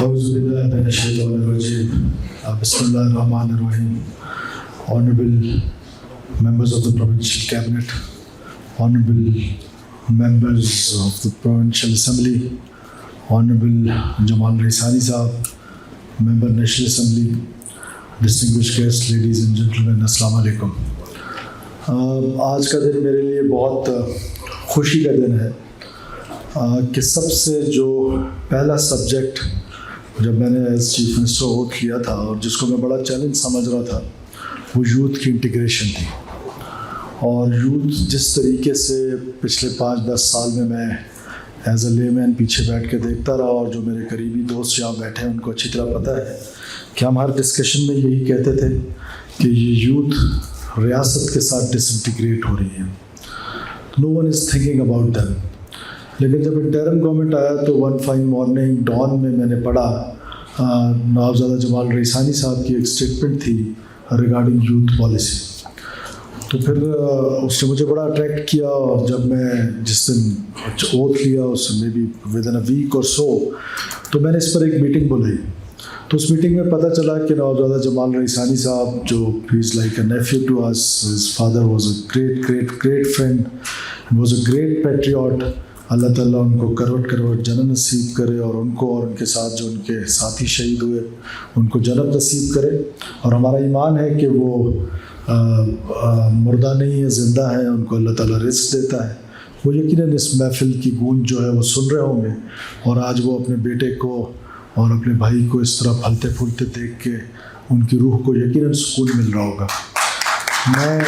Bismillahirrahmanirrahim. Honorable members of the Provincial Cabinet, Honorable members of the Provincial Assembly, Honorable Jamal Raisani Sahab, Member National Assembly, distinguished guests, ladies and gentlemen, Assalamu alaikum. آج کا دن میرے لیے بہت خوشی کا دن ہے کہ سب سے جو پہلا سبجیکٹ جب میں نے ایز چیف منسٹر اوتھ لیا تھا اور جس کو میں بڑا چیلنج سمجھ رہا تھا وہ یوتھ کی انٹیگریشن تھی. اور یوتھ جس طریقے سے پچھلے 5-10 سال میں ایز اے لے مین پیچھے بیٹھ کے دیکھتا رہا اور جو میرے قریبی دوست یہاں بیٹھے ہیں ان کو اچھی طرح پتہ ہے کہ ہم ہر ڈسکشن میں یہی کہتے تھے کہ یہ یوتھ ریاست کے ساتھ ڈس انٹیگریٹ ہو رہی ہے. No one is thinking about them. لیکن جب انٹرم گورنمنٹ آیا تو ون فائن مارننگ ڈان میں نے پڑھا نوابزادہ جمال ریسانی صاحب کی ایک اسٹیٹمنٹ تھی ریگارڈنگ یوتھ پالیسی. تو پھر اس نے مجھے بڑا اٹریکٹ کیا اور جب میں جس دن اوتھ لیا اس میں بھی ود ان اے ویک اور سو تو میں نے اس پر ایک میٹنگ بلائی. تو اس میٹنگ میں پتہ چلا کہ نوابزادہ جمال ریسانی صاحب جو he is like a nephew to us, his father was a great friend, was a great patriot. اللہ تعالیٰ ان کو کروٹ جنت نصیب کرے اور ان کو اور ان کے ساتھ جو ان کے ساتھی شہید ہوئے ان کو جنت نصیب کرے. اور ہمارا ایمان ہے کہ وہ مردہ نہیں ہے, زندہ ہے, ان کو اللہ تعالیٰ رزق دیتا ہے. وہ یقیناً اس محفل کی گونج جو ہے وہ سن رہے ہوں گے اور آج وہ اپنے بیٹے کو اور اپنے بھائی کو اس طرح پھلتے پھولتے دیکھ کے ان کی روح کو یقیناً سکون مل رہا ہوگا. میں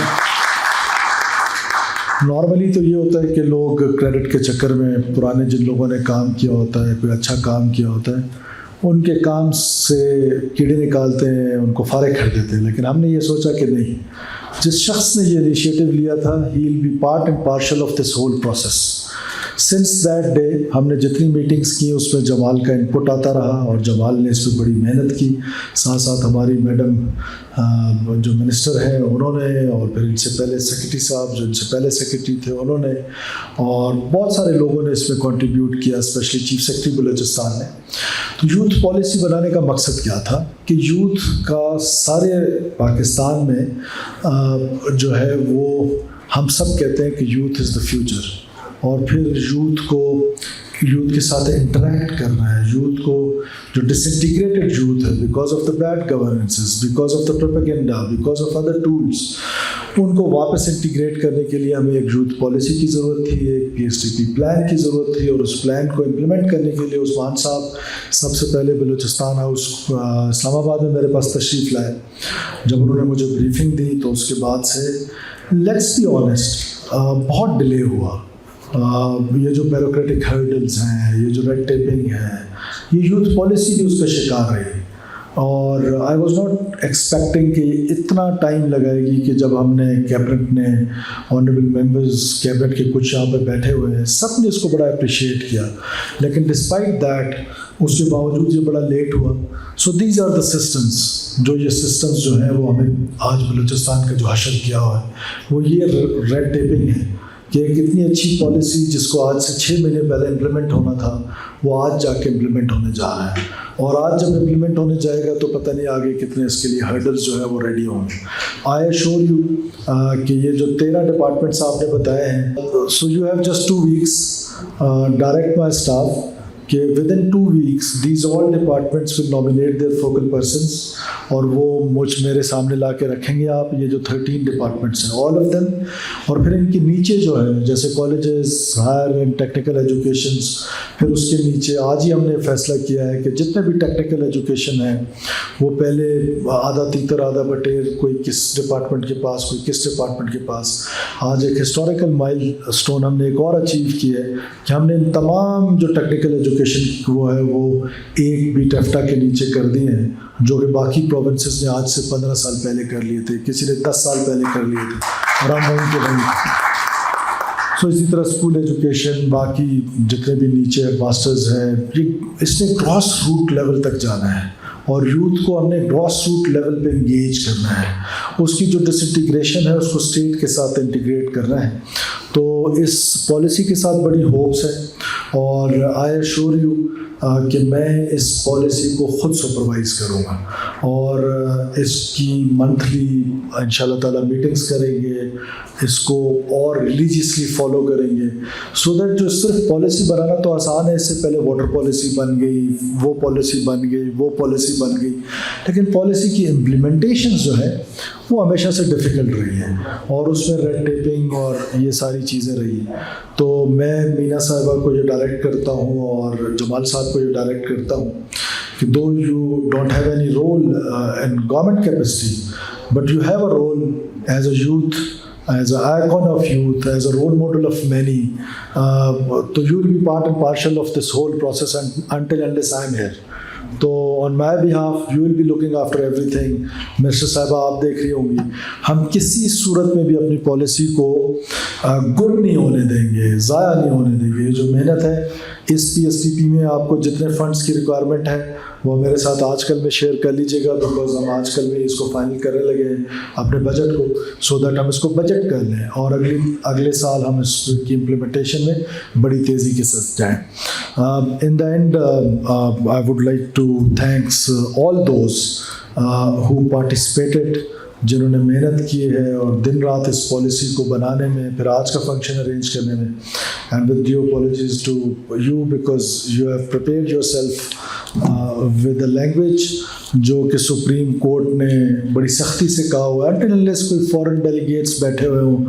نارملی تو یہ ہوتا ہے کہ لوگ کریڈٹ کے چکر میں پرانے جن لوگوں نے کام کیا ہوتا ہے, کوئی اچھا کام کیا ہوتا ہے, ان کے کام سے کیڑے نکالتے ہیں, ان کو فارغ کر دیتے ہیں. لیکن ہم نے یہ سوچا کہ نہیں, جس شخص نے یہ انیشیٹو لیا تھا he will be part and parcel of this whole process. Since that day ہم نے جتنی میٹنگز کی اس میں جمال کا انپٹ آتا رہا اور جمال نے اس پہ بڑی محنت کی. ساتھ ساتھ ہماری میڈم جو منسٹر ہیں انہوں نے, اور پھر ان سے پہلے سیکرٹری صاحب جو ان سے پہلے سیکرٹری تھے انہوں نے, اور بہت سارے لوگوں نے اس میں کنٹریبیوٹ کیا, اسپیشلی چیف سیکرٹری بلوچستان نے. تو یوتھ پالیسی بنانے کا مقصد کیا تھا کہ یوتھ کا سارے پاکستان میں جو ہے وہ ہم سب کہتے ہیں کہ یوتھ از دا فیوچر, اور پھر یوتھ کے ساتھ انٹریکٹ کرنا ہے. یوتھ کو جو ڈس انٹیگریٹڈ یوتھ ہے because of the bad governances, because of the propaganda, because of other tools, ان کو واپس انٹیگریٹ کرنے کے لیے ہمیں ایک یوتھ پالیسی کی ضرورت تھی, ایک PSDP پلان کی ضرورت تھی. اور اس پلان کو امپلیمنٹ کرنے کے لیے عثمان صاحب سب سے پہلے بلوچستان ہاؤس اسلام آباد میں میرے پاس تشریف لائے. جب انہوں نے مجھے بریفنگ دی تو اس کے بعد سے لیٹس بی آنیسٹ بہت ڈیلے ہوا. یہ جو بیوروکریٹک ہرڈلز ہیں, یہ جو ریڈ ٹیپنگ ہے, یہ یوتھ پالیسی بھی اس کا شکار رہی. اور آئی واز ناٹ ایکسپیکٹنگ کہ اتنا ٹائم لگائے گی کہ جب ہم نے کیبنٹ نے آنریبل ممبرز کیبنٹ کے کچھ یہاں پہ بیٹھے ہوئے ہیں, سب نے اس کو بڑا اپریشیٹ کیا. لیکن ڈسپائٹ دیٹ اس کے باوجود یہ بڑا لیٹ ہوا. So these are the systems, جو یہ سسٹمس جو ہیں وہ ہمیں آج بلوچستان کا جو حشر کیا ہوا ہے وہ یہ ریڈ ٹیپنگ ہے کہ ایک اتنی اچھی پالیسی جس کو آج سے 6 مہینے پہلے امپلیمنٹ ہونا تھا وہ آج جا کے امپلیمنٹ ہونے جا رہا ہے. اور آج جب امپلیمنٹ ہونے جائے گا تو پتہ نہیں آگے کتنے اس کے لیے ہرڈلز جو ہے وہ ریڈی ہوں گے. آئی ایشور یو کہ یہ جو 13 ڈپارٹمنٹس آپ نے بتائے ہیں, so you have just 2 weeks, direct my staff کہ within 2 weeks these all departments will nominate their focal persons, اور وہ میرے سامنے لا کے رکھیں گے آپ یہ جو 13 ڈپارٹمنٹس ہیں آل آف دیم. اور پھر ان کے نیچے جو ہے جیسے colleges, higher and technical educations, پھر اس کے نیچے آج ہی ہم نے فیصلہ کیا ہے کہ جتنے بھی ٹیکنیکل ایجوکیشن ہیں وہ پہلے آدھا تیتر آدھا بٹیر, کوئی کس ڈپارٹمنٹ کے پاس کوئی کس ڈپارٹمنٹ کے پاس. آج ایک ہسٹوریکل مائل اسٹون ہم نے ایک اور اچیو کیا ہے کہ ہم نے ان تمام جو ٹیکنیکل ایجوکیشن وہ ہے وہ ایک بھی ٹیفٹا کے نیچے کر دیے ہیں, جو کہ باقی پروونسز نے آج سے 15 سال پہلے کر لیے تھے, کسی نے 10 سال پہلے کر لیے تھے, اور ہم وہیں کے وہیں. سو اسی طرح اسکول ایجوکیشن, باقی جتنے بھی نیچے ماسٹرز ہیں, اس نے گراس روٹ لیول تک جانا ہے اور یوتھ کو ہم نے گراس روٹ لیول پہ انگیج کرنا ہے. اس کی جو ڈس انٹیگریشن ہے اس کو اسٹیٹ کے ساتھ انٹیگریٹ کرنا ہے. تو اس پالیسی کے ساتھ بڑی ہوپس ہے. اور آئی ایشور یو کہ میں اس پالیسی کو خود سپروائز کروں گا اور اس کی منتھلی ان شاء اللہ تعالیٰ میٹنگس کریں گے, اس کو اور ریلیجیسلی فالو کریں گے, سو دیٹ جو صرف پالیسی بنانا تو آسان ہے, اس سے پہلے واٹر پالیسی بن گئی, وہ پالیسی بن گئی, وہ پالیسی بن گئی, لیکن پالیسی کی امپلیمنٹیشنز جو ہے وہ ہمیشہ سے ڈیفیکلٹ رہی ہیں اور اس میں ریڈ ٹیپنگ اور یہ ساری چیزیں رہی ہیں. تو میں مینا صاحبہ کو یہ ڈائریکٹ کرتا ہوں اور جمال صاحب کو یہ ڈائریکٹ کرتا ہوں کہ though you don't have any role in government capacity but you have a role as a youth, as an icon of youth, as a role model of many, so you will be part and parcel of this whole process until unless I am here. تو on my behalf you will be looking after everything. مرشد صاحبہ آپ دیکھ رہی ہوں گی, ہم کسی صورت میں بھی اپنی پالیسی کو گڈ نہیں ہونے دیں گے, ضائع نہیں ہونے دیں گے. یہ جو محنت ہے اس PSTP میں آپ کو جتنے فنڈس کی ریکوائرمنٹ ہے وہ میرے ساتھ آج کل میں شیئر کر لیجیے گا, بیکاز ہم آج کل میں اس کو فائنل کرنے لگے ہیں اپنے بجٹ کو, سو دیٹ ہم اس کو بجٹ کر لیں اور اگلے سال ہم اس کی امپلیمنٹیشن میں بڑی تیزی کے ساتھ جائیں. In the end I would like to thanks all those who participated, جنہوں نے محنت کی ہے اور دن رات اس پالیسی کو بنانے میں, پھر آج کا فنکشن ارینج کرنے میں. And with due apologies to you because you have prepared yourself with a language جو کہ سپریم کورٹ نے بڑی سختی سے کہا ہوا ہے. انٹل انلیس کوئی فورن ڈیلیگیٹس بیٹھے ہوئے ہوں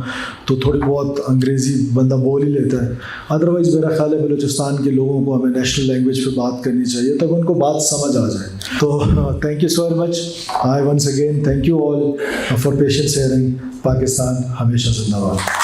تو تھوڑی بہت انگریزی بندہ بول ہی لیتا ہے, ادروائز میرا خیال ہے بلوچستان کے لوگوں کو ہمیں نیشنل لینگویج پہ بات کرنی چاہیے تاکہ ان کو بات سمجھ آ جائے. تو thank you so much. I once again thank you all for patience hearing. Pakistan ہمیشہ زندہ باد.